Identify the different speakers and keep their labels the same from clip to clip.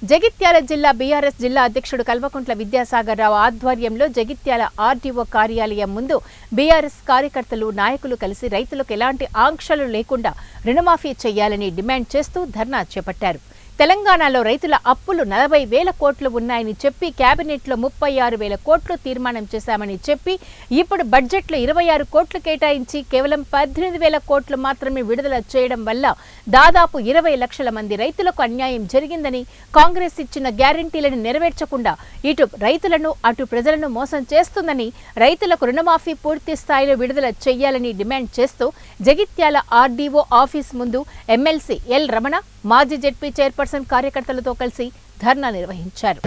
Speaker 1: జగిత్యాల జిల్లా బీఆర్ఎస్ జిల్లా అధ్యక్షుడు కల్వకుంట్ల విద్యాసాగర్ రావు ఆధ్వర్యంలో జగిత్యాల ఆర్డీఓ కార్యాలయం ముందు బీఆర్ఎస్ కార్యకర్తలు నాయకులు కలిసి రైతులకు ఎలాంటి ఆంక్షలు లేకుండా రుణమాఫీ చేయాలని డిమాండ్ చేస్తూ ధర్నా చేపట్టారు. తెలంగాణలో రైతుల అప్పులు 40,000 కోట్లు ఉన్నాయని చెప్పి కేబినెట్లో 36,000 కోట్లు తీర్మానం చేశామని చెప్పి ఇప్పుడు బడ్జెట్లో 26 కోట్లు కేటాయించి కేవలం 18,000 కోట్లు మాత్రమే విడుదల చేయడం వల్ల దాదాపు 20 లక్షల మంది రైతులకు అన్యాయం జరిగిందని, కాంగ్రెస్ ఇచ్చిన గ్యారంటీలను నెరవేర్చకుండా ఇటు రైతులను అటు ప్రజలను మోసం చేస్తుందని, రైతులకు రుణమాఫీ పూర్తి స్థాయిలో విడుదల చేయాలని డిమాండ్ చేస్తూ జగిత్యాల ఆర్డీఓ ఆఫీస్ ముందు ఎమ్మెల్సీ ఎల్ రమణ, మాజీ జెడ్పీ చైర్పర్సన్ కార్యకర్తలతో కలిసి ధర్నా నిర్వహించారు.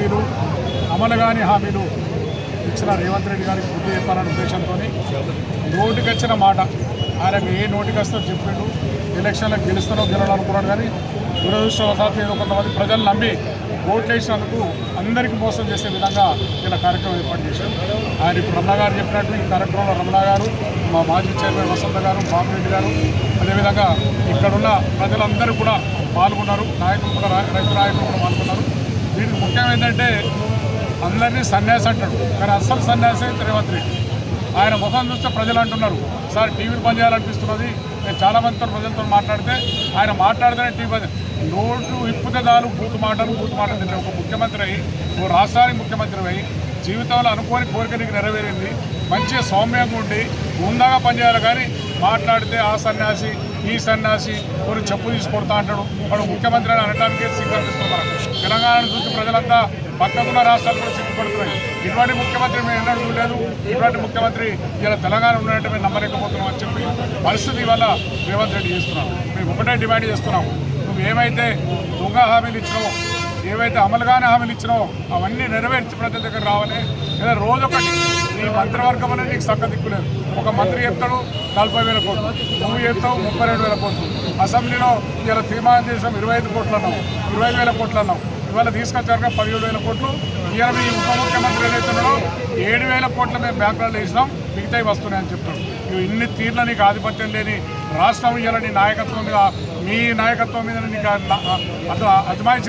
Speaker 2: అమలుగాని హామీలు ఇచ్చిన రేవంత్ రెడ్డి గారికి బుద్ధి చెప్పాలనే ఉద్దేశంతో నోటికొచ్చిన మాట ఆయనకు ఏ నోటికొస్తో చెప్పిండు. ఎలక్షన్లకు గెలుస్తారో గెలవాలనుకున్నాడు, కానీ దురదృష్టవశాత్తు ఏదో కొంతమంది ప్రజలు నమ్మి ఓట్లు వేసినందుకు అందరికీ మోసం చేసే విధంగా ఇలా కార్యక్రమం ఏర్పాటు చేశారు. ఆయన ఇప్పుడు రమణ గారు చెప్పినట్టు ఈ కార్యక్రమంలో రమణ గారు, మా మాజీ చైర్మన్ వసంత గారు, బాబురెడ్డి గారు, అదేవిధంగా ఇక్కడున్న ప్రజలందరూ కూడా పాల్గొన్నారు. నాయకులు కూడా, రైతు నాయకులు కూడా పాల్గొన్నారు. దీనికి ముఖ్యం ఏంటంటే అందరినీ సన్యాసి అంటాడు, కానీ అస్సలు సన్యాసి రేవంత్ రెడ్డి. ఆయన ముఖం చూస్తే ప్రజలు అంటున్నారు, సార్ టీవీలు బంద్ చేయాలనిపిస్తున్నది. నేను చాలామందితో ప్రజలతో మాట్లాడితే ఆయన మాట్లాడితేనే టీవీ బంద్. నోటు ఇప్పుతే దాలు బూతు మాటలు తింటే ఒక ముఖ్యమంత్రి అయ్యి, ఓ రాష్ట్రానికి ముఖ్యమంత్రి అయ్యి, జీవితంలో అనుకోని కోరిక నీకు నెరవేరింది, మంచిగా సౌమ్యంగా ఉండి ఉందాగా పనిచేయాలి. కానీ మాట్లాడితే ఆ సన్యాసి ఈ సన్యాసి కొన్ని చెప్పు తీసుకొడతా అంటాడు. వాడు ముఖ్యమంత్రి అని అనడానికి సిగ్గుపడుతున్నారు. తెలంగాణను చూసి ప్రజలంతా పక్కకున్న రాష్ట్రాలు కూడా సిగ్గుపడుతున్నాయి. ఇటువంటి ముఖ్యమంత్రి మేము ఎన్నడూ చూడలేదు, ఇటువంటి ముఖ్యమంత్రి ఇలా తెలంగాణ ఉన్నట్టు మేము నమ్మలేకపోతున్నాం అని చెప్పి పరిస్థితి వల్ల రేవంత్ రెడ్డి చేస్తున్నాం. మేము ఒకటే డిమాండ్ చేస్తున్నాం, నువ్వు ఏమైతే దొంగ హామీలు ఇచ్చినావో, ఏవైతే అమలుగానే హామీలు ఇచ్చినావో అవన్నీ నెరవేర్చి ప్రజల దగ్గర రావాలి. లేదా రోజొకటి నీ మంత్రివర్గం అనేది నీకు చక్క దిక్కులేదు. ఒక మంత్రి చెప్తాడు 40,000 కోట్లు, నువ్వు చెప్తావు 32,000 కోట్లు. అసెంబ్లీలో ఇలా తీర్మానం చేసాం 25 కోట్లు అన్నావు, 20,000 కోట్లు అన్నావు. ఇవాళ తీసుకొచ్చారుగా 17,000 కోట్లు. ఇవాళ మీ ఉప ముఖ్యమంత్రి ఏదైతున్నాడో 7,000 కోట్లు మేము బ్యాంకులలో వేసినాం, మిగతాయి వస్తున్నాయని చెప్తాడు. ఇన్ని తీర్ల నీకు ఆధిపత్యం లేని రాష్ట్రం ఇవాళ నీ నాయకత్వం మీద, మీ నాయకత్వం మీద నీకు అజమాయిషి